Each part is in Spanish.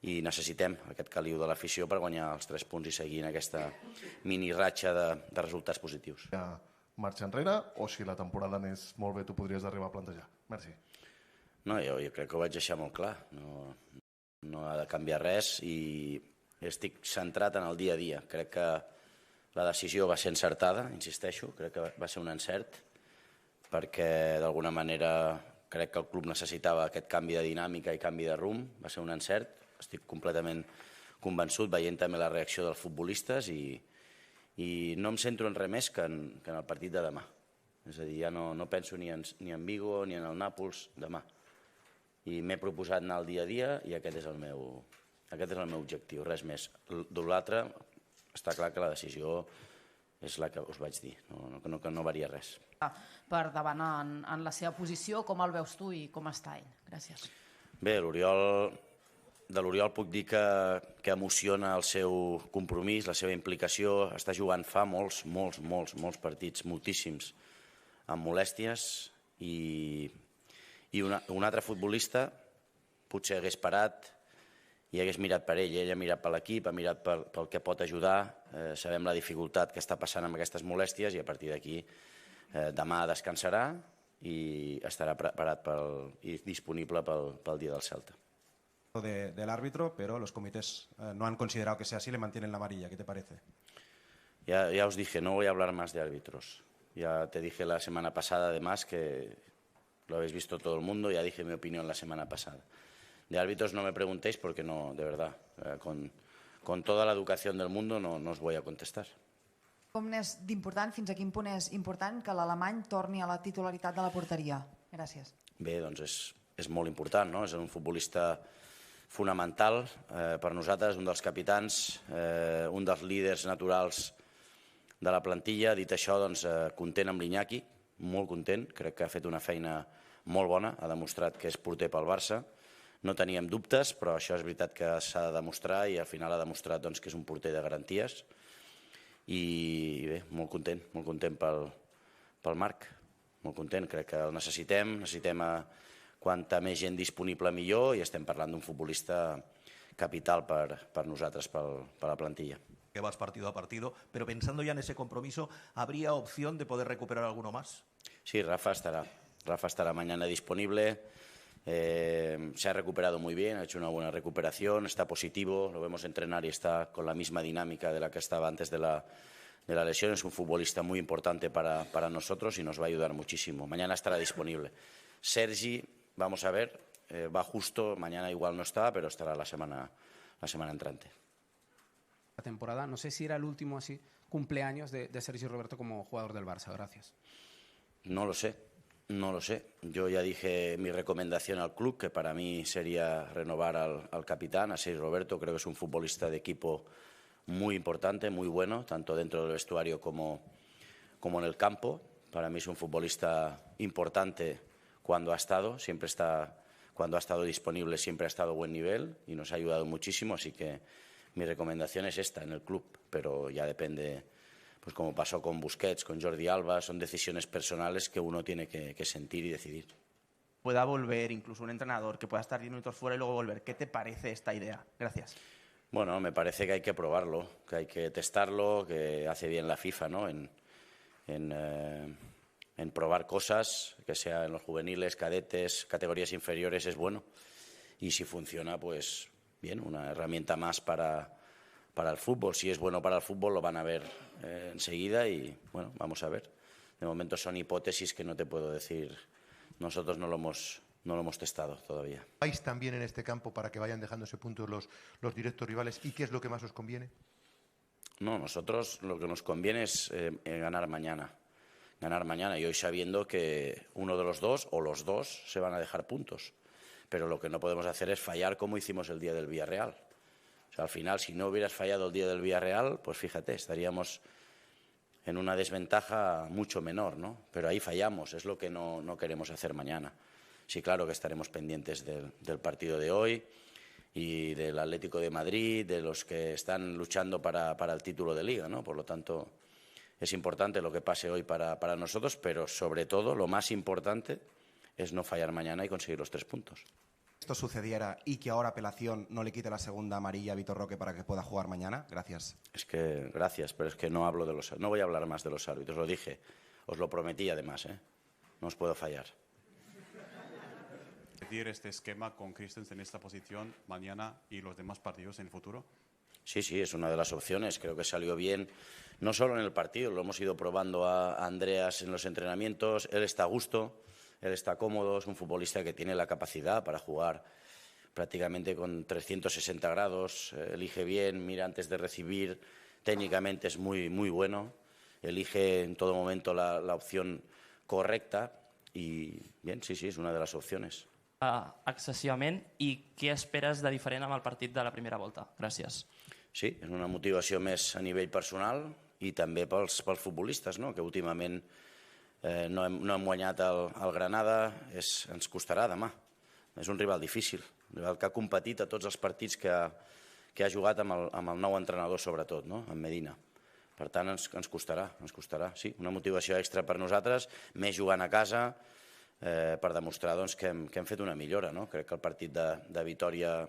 i necessitem aquest caliu de l'afició per guanyar els 3 punts i seguir en aquesta mini ratxa de resultats positius. Marxa enrere, o si la temporada anés molt bé tu podries arribar a plantejar? Merci. No, jo crec que ho vaig deixar molt clar. No ha de canviar res i estic centrat en el dia a dia. Crec que la decisió va ser encertada, insisteixo, crec que va ser un encert, perquè d'alguna manera crec que el club necessitava aquest canvi de dinàmica i canvi de rumb, va ser un encert, estic completament convençut, veient també la reacció dels futbolistes i no em centro en res més que en el partit de demà. És a dir, ja no penso ni en Vigo ni en el Nàpols demà. I m'he proposat anar al dia a dia i aquest és el meu objectiu, res més. De l'altre, està clar que la decisió és la que us vaig dir, que no varia res. Per davant en la seva posició, com el veus tu i com està ell? Gràcies. Bé, de l'Oriol puc dir que emociona el seu compromís, la seva implicació. Està jugant fa molts partits, moltíssims, amb molèsties, i un altre futbolista potser hagués parat i hagués mirat per ell. Ell ha mirat per l'equip, ha mirat pel que pot ajudar. Sabem la dificultat que està passant amb aquestes molèsties i a partir d'aquí demà descansarà i estarà preparat i disponible pel dia del Celta. Del árbitro, pero los comités no han considerado que sea así, le mantienen la amarilla. ¿Qué te parece? Ya os dije, no voy a hablar más de árbitros. Ya te dije la semana pasada, además, que lo habéis visto todo el mundo, ya dije mi opinión la semana pasada. De árbitros no me preguntéis porque no, de verdad, con toda la educación del mundo no os voy a contestar. Com n'és d'important, fins a quin punt és important que l'alemany torni a la titularitat de la porteria? Gràcies. Bé, doncs és molt important, no? És un futbolista fonamental per nosaltres, un dels capitans, un dels líders naturals de la plantilla. Dit això, doncs, content amb l'Iñaki, molt content, crec que ha fet una feina molt bona, ha demostrat que és porter pel Barça. No teníem dubtes, però això és veritat que s'ha de demostrar i al final ha demostrat que és un porter de garanties. I bé, molt content pel Marc, molt content, crec que el necessitem quanta més gent disponible millor i estem parlant d'un futbolista capital per nosaltres, per la plantilla. Que vas partido a partido, pero pensando ya en ese compromiso, ¿habría opción de poder recuperar alguno más? Sí, Rafa estará mañana disponible. Se ha recuperado muy bien, ha hecho una buena recuperación, está positivo, lo vemos entrenar y está con la misma dinámica de la que estaba antes de la lesión. Es un futbolista muy importante para nosotros y nos va a ayudar muchísimo. Mañana estará disponible. Sergi, vamos a ver, va justo, mañana igual no está, pero estará la semana entrante. La temporada, no sé si era el último así cumpleaños de Sergi Roberto como jugador del Barça. Gracias. No lo sé. Yo ya dije mi recomendación al club, que para mí sería renovar al capitán, a Sergi Roberto. Creo que es un futbolista de equipo muy importante, muy bueno, tanto dentro del vestuario como en el campo. Para mí es un futbolista importante cuando ha estado disponible siempre ha estado a buen nivel y nos ha ayudado muchísimo, así que mi recomendación es esta en el club, pero ya depende, pues como pasó con Busquets, con Jordi Alba, son decisiones personales que uno tiene que sentir y decidir. Pueda volver incluso un entrenador que pueda estar 10 minutos fuera y luego volver. ¿Qué te parece esta idea? Gracias. Bueno, me parece que hay que probarlo, que hay que testarlo, que hace bien la FIFA, ¿no? En probar cosas, que sea en los juveniles, cadetes, categorías inferiores, es bueno. Y si funciona, pues bien, una herramienta más para el fútbol. Si es bueno para el fútbol lo van a ver enseguida y bueno, vamos a ver. De momento son hipótesis que no te puedo decir. Nosotros no lo hemos testado todavía. ¿Vais también en este campo para que vayan dejando ese punto los directos rivales? ¿Y qué es lo que más os conviene? No, nosotros lo que nos conviene es ganar mañana. Ganar mañana y hoy sabiendo que uno de los dos o los dos se van a dejar puntos. Pero lo que no podemos hacer es fallar como hicimos el día del Villarreal. O sea, al final, si no hubieras fallado el día del Villarreal, pues fíjate, estaríamos en una desventaja mucho menor, ¿no? Pero ahí fallamos, es lo que no queremos hacer mañana. Sí, claro que estaremos pendientes del partido de hoy y del Atlético de Madrid, de los que están luchando para el título de Liga, ¿no? Por lo tanto, es importante lo que pase hoy para nosotros, pero sobre todo lo más importante es no fallar mañana y conseguir los 3 puntos. esto sucediera y que ahora apelación no le quite la segunda amarilla a Vitor Roque para que pueda jugar mañana? Gracias. Es que, gracias, pero es que no hablo de los... No voy a hablar más de los árbitros, lo dije. Os lo prometí además, ¿eh? No os puedo fallar. ¿Repetir este esquema con Christensen en esta posición mañana y los demás partidos en el futuro? Sí, es una de las opciones. Creo que salió bien, no solo en el partido, lo hemos ido probando a Andreas en los entrenamientos. Él está a gusto, él está cómodo, es un futbolista que tiene la capacidad para jugar prácticamente con 360 grados, elige bien, mira antes de recibir, técnicamente es muy bueno, elige en todo momento la opción correcta y bien, sí, es una de las opciones. Excessivament, i què esperes de diferent amb el partit de la primera volta? Gràcies. Sí, és una motivació més a nivell personal i també pels futbolistes, no? Que últimament no hem guanyat el Granada, ens costarà demà. És un rival difícil, un rival que ha competit a tots els partits que ha jugat amb el nou entrenador, sobretot, no? En Medina. Per tant, ens costarà, sí. Una motivació extra per nosaltres, més jugant a casa, per demostrar que hem fet una millora. Crec que el partit de Vitòria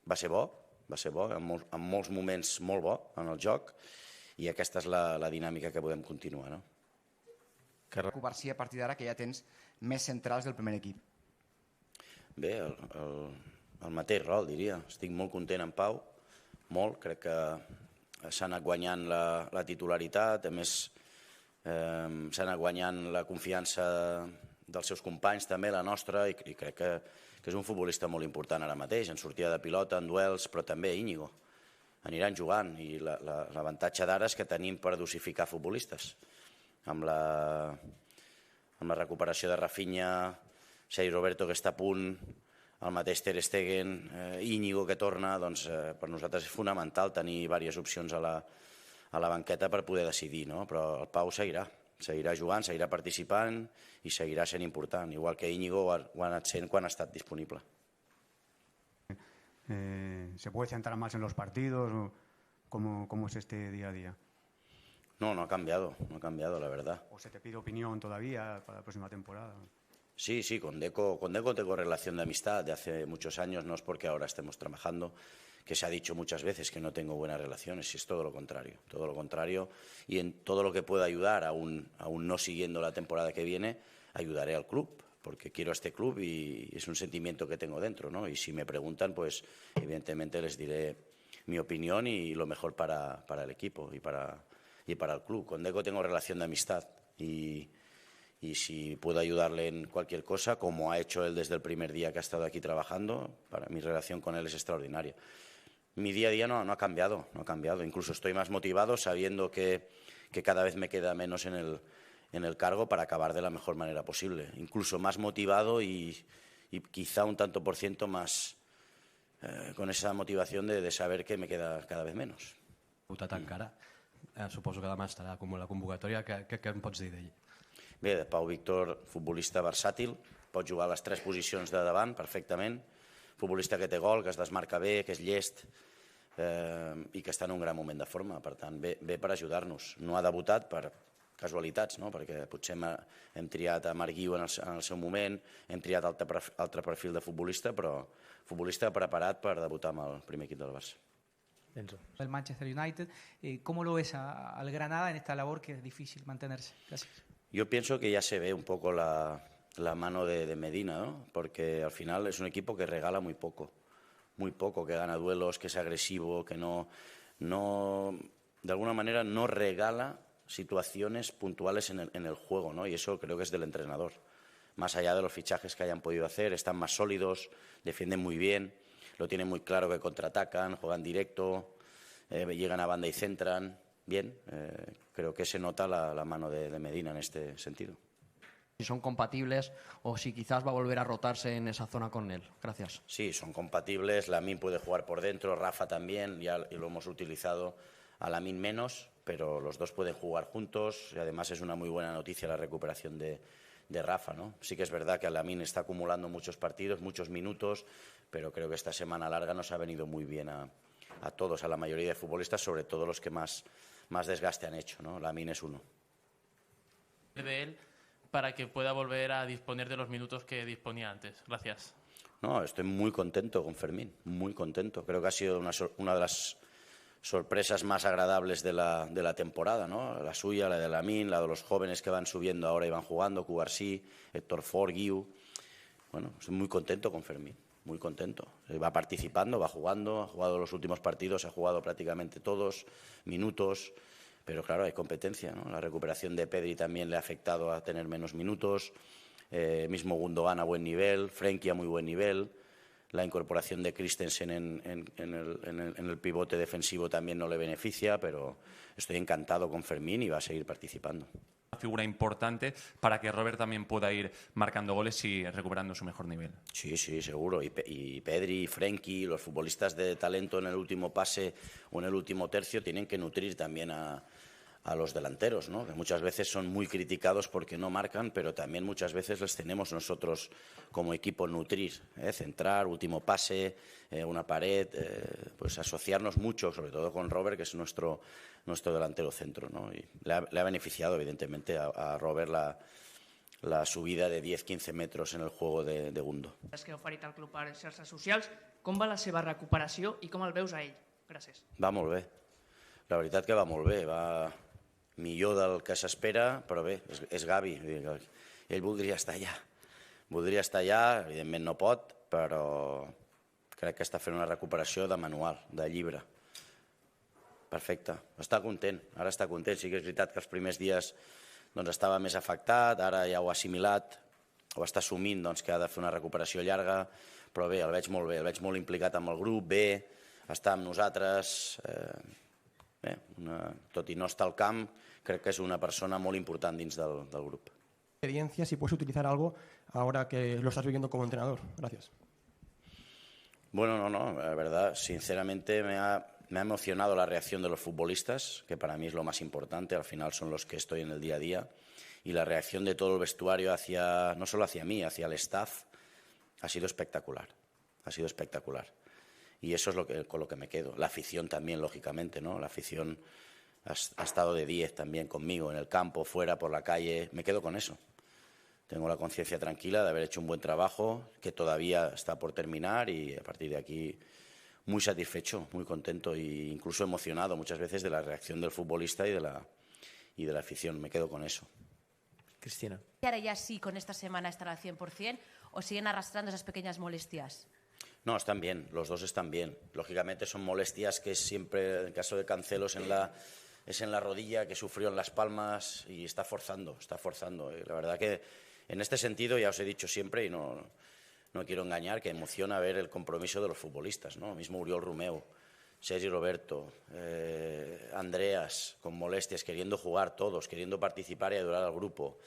va ser bo, en molts moments molt bo en el joc, i aquesta és la dinàmica que podem continuar. Preocupar-s'hi a partir d'ara que ja tens més centrals del primer equip. Bé, el mateix rol, diria. Estic molt content en Pau, molt. Crec que s'ha anat guanyant la titularitat, a més s'ha anat guanyant la confiança dels seus companys, també la nostra, i crec que és un futbolista molt important ara mateix, en sortida de pilota, en duels, però també Íñigo. Aniran jugant, i l'avantatge d'ara és que tenim per dosificar futbolistes. Amb la recuperació de Rafinha, Sergi Roberto, que està a punt, el mateix Ter Stegen, Íñigo, que torna, doncs per nosaltres és fonamental tenir diverses opcions a la banqueta per poder decidir, però el Pau seguirà jugant, seguirà participant i seguirà sent important, igual que Íñigo ho ha anat sent quan ha estat disponible. ¿Se puede centrar más en los partidos? ¿Cómo es este día a día? No ha cambiado, la verdad. ¿O se te pide opinión todavía para la próxima temporada? Sí, con Deco tengo relación de amistad de hace muchos años, no es porque ahora estemos trabajando, que se ha dicho muchas veces que no tengo buenas relaciones, y es todo lo contrario, y en todo lo que pueda ayudar, aún no siguiendo la temporada que viene, ayudaré al club, porque quiero a este club y es un sentimiento que tengo dentro, ¿no? Y si me preguntan, pues evidentemente les diré mi opinión y lo mejor para el equipo y para el club. Con Deco tengo relación de amistad y si puedo ayudarle en cualquier cosa, como ha hecho él desde el primer día que ha estado aquí trabajando, mi relación con él es extraordinaria. Mi día a día no ha cambiado, incluso estoy más motivado sabiendo que cada vez me queda menos en el cargo para acabar de la mejor manera posible. Incluso más motivado y quizá un tanto por ciento más con esa motivación de saber que me queda cada vez menos. Tan cara. Suposo que demà estarà com la convocatòria. Què em pots dir d'ell? Bé, de Pau Víctor, futbolista versàtil, pot jugar a les 3 posicions de davant perfectament, futbolista que té gol, que es desmarca bé, que és llest i que està en un gran moment de forma. Per tant, bé per ajudar-nos. No ha debutat per casualitats, perquè potser hem triat a Marc Guiu en el seu moment, hem triat altre perfil de futbolista, però futbolista preparat per debutar amb el primer equip del Barça. El Manchester United, ¿cómo lo ves al Granada en esta labor que es difícil mantenerse? Gracias. Yo pienso que ya se ve un poco la mano de Medina, ¿no? Porque al final es un equipo que regala muy poco, que gana duelos, que es agresivo, que no de alguna manera no regala situaciones puntuales en el juego, ¿no? Y eso creo que es del entrenador. Más allá de los fichajes que hayan podido hacer, están más sólidos, defienden muy bien, lo tienen muy claro que contraatacan, juegan directo, llegan a banda y centran. Bien, creo que se nota la mano de Medina en este sentido. Si son compatibles o si quizás va a volver a rotarse en esa zona con él. Gracias. Sí, son compatibles. Lamine puede jugar por dentro, Rafa también, ya lo hemos utilizado, a Lamine menos, pero los dos pueden jugar juntos y además es una muy buena noticia la recuperación de Rafa, ¿no? Sí que es verdad que Lamine está acumulando muchos partidos, muchos minutos, pero creo que esta semana larga nos ha venido muy bien a todos, a la mayoría de futbolistas, sobre todo los que más desgaste han hecho, ¿no? Lamine es uno. De él para que pueda volver a disponer de los minutos que disponía antes. Gracias. No, estoy muy contento con Fermín, muy contento. Creo que ha sido una de las sorpresas más agradables de la temporada, ¿no? La suya, la de Lamine, la de los jóvenes que van subiendo ahora y van jugando, Cubarsí, Héctor Ford, Guiu. Bueno, estoy muy contento con Fermín, muy contento. Va participando, va jugando, ha jugado los últimos partidos, ha jugado prácticamente todos, minutos, pero claro, hay competencia, ¿no? La recuperación de Pedri también le ha afectado a tener menos minutos, mismo Gundogan a buen nivel, Frenkie a muy buen nivel. La incorporación de Christensen en el pivote defensivo también no le beneficia, pero estoy encantado con Fermín y va a seguir participando. Una figura importante para que Robert también pueda ir marcando goles y recuperando su mejor nivel. Sí, sí, seguro. Y Pedri, Frenkie, los futbolistas de talento en el último pase o en el último tercio tienen que nutrir también a los delanteros, ¿no? Que muchas veces son muy criticados porque no marcan, pero también muchas veces les tenemos nosotros como equipo nutrir, centrar, último pase, una pared, pues asociarnos mucho, sobre todo con Robert, que es nuestro delantero centro, ¿no? Y le ha beneficiado, evidentemente, a Robert la subida de 10-15 metros en el juego de Gundo. És que ha oferit al club a les xarxes socials. Com va la seva recuperació i com el veus a ell? Gràcies. Va molt bé. La veritat que va molt bé. Va millor del que s'espera, però bé, és Gavi. Ell voldria estar allà. Voldria estar allà, evidentment no pot, però crec que està fent una recuperació de manual, de llibre. Perfecte. Està content, ara està content. Sí que és veritat que els primers dies estava més afectat, ara ja ho ha assimilat, ho està assumint que ha de fer una recuperació llarga, però bé, el veig molt bé, el veig molt implicat amb el grup, bé, està amb nosaltres, tot i no estar al camp, crec que es una persona muy importante dentro del grupo. Experiencia, si puedes utilizar algo ahora que lo estás viviendo como entrenador. Gracias. Bueno, no, la verdad, sinceramente me ha emocionado la reacción de los futbolistas, que para mí es lo más importante, al final son los que estoy en el día a día, y la reacción de todo el vestuario hacia, no solo hacia mí, hacia el staff, ha sido espectacular, ha sido espectacular. Y eso es con lo que me quedo. La afición también, lógicamente, ¿no? La afición ha estado de 10 también conmigo, en el campo, fuera, por la calle. Me quedo con eso. Tengo la conciencia tranquila de haber hecho un buen trabajo, que todavía está por terminar, y a partir de aquí muy satisfecho, muy contento e incluso emocionado muchas veces de la reacción del futbolista y de la afición. Me quedo con eso. Cristina. ¿Ahora ya sí con esta semana están al 100% o siguen arrastrando esas pequeñas molestias? No, están bien, los dos están bien. Lógicamente son molestias que siempre, en el caso de Cancelo, es en la rodilla, que sufrió en las palmas y está forzando. La verdad que en este sentido, ya os he dicho siempre, y no quiero engañar, que emociona ver el compromiso de los futbolistas, ¿no? Mismo Oriol Romeu, Sergi Roberto, Andreas, con molestias, queriendo jugar todos, queriendo participar y ayudar al grupo.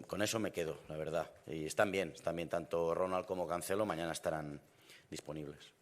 Con eso me quedo, la verdad. Y están bien, tanto Ronald como Cancelo, mañana estarán disponibles.